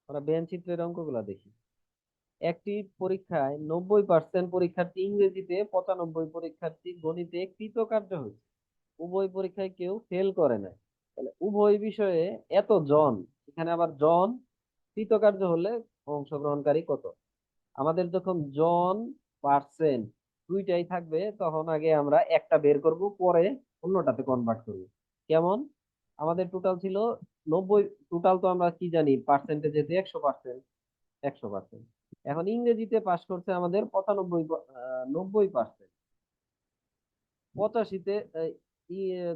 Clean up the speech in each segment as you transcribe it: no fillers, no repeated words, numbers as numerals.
আমরা বেঞ্চ চিত্রের অঙ্কগুলা দেখি। একটি পরীক্ষায় 90% পরীক্ষার্থী ইংরেজিতে, 95 পরীক্ষার্থী গণিতে কৃতকার্য হয়েছে। উভয় পরীক্ষায় কেউ ফেল করে নাই। তাহলে উভয় বিষয়ে এত জন, এখানে আবার জন কৃতকার্য হলে অংশগ্রহণকারী কত। আমাদের যখন জন পার্সেন্ট দুইটাই থাকবে তখন আগে আমরা একটা বের করব, পরে অন্যটাতে কনভার্ট করব। কেমন? আমাদের টোটাল ছিল 90। টোটাল তো আমরা কি জানি, পার্সেন্টেজ যেহেতু 100%, 100%। এখন ইংরেজিতে পাশ করছে আমাদের 90%। 85-তে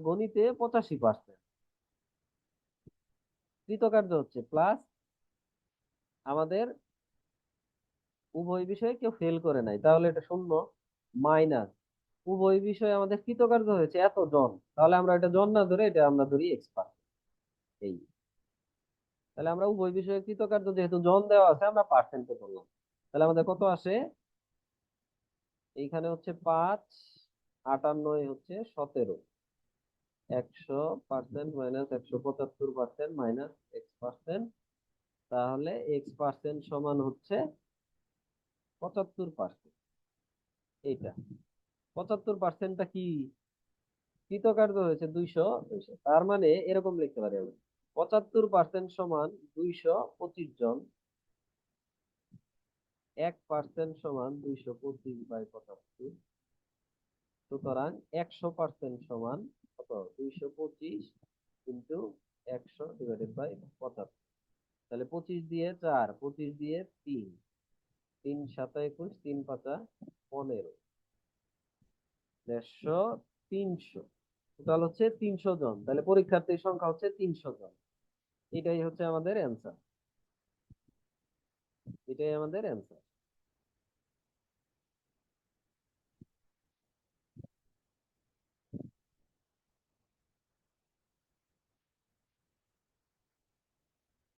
গণিতে 85%। কৃতকার্য হচ্ছে প্লাস আমাদের উভয় বিষয়ে কেউ ফেল করে নাই, তাহলে এটা শূন্য। মাইনাস উভয় বিষয়ে আমাদের কৃতকার্য হয়েছে এত জন, তাহলে আমরা এটা জন না ধরে এটা আমরা ধরি এক্সপার্ট। এই, তাহলে আমরা উভয় বিষয়ে কৃতকার্য যেহেতু জন দেওয়া আছে আমরা পার্সেন্টে করলাম। তাহলে আমাদের কত আসে? এইখানে হচ্ছে 5, 58 হচ্ছে 17। 100% মাইনাস 175% মাইনাস X%। তাহলে X% সমান হচ্ছে 75%। এইটা 75%টা কি কৃতকার্য হয়েছে 200। তার মানে এরকম লিখতে পারি আমি, 75% সমান 225 জন। 1% সমান 225/75। সুতরাং 100% সমান কত? 225 ইন্টু 100/75। তাহলে 25 দিয়ে 4, 25 দিয়ে 3, 3 7 21, 3 5 15, 150, 300। টোটাল হচ্ছে 300 জন। তাহলে পরীক্ষার্থীর সংখ্যা হচ্ছে 300 জন। এটাই হচ্ছে আমাদের অ্যান্সার। এটাই আমাদের অ্যান্সার।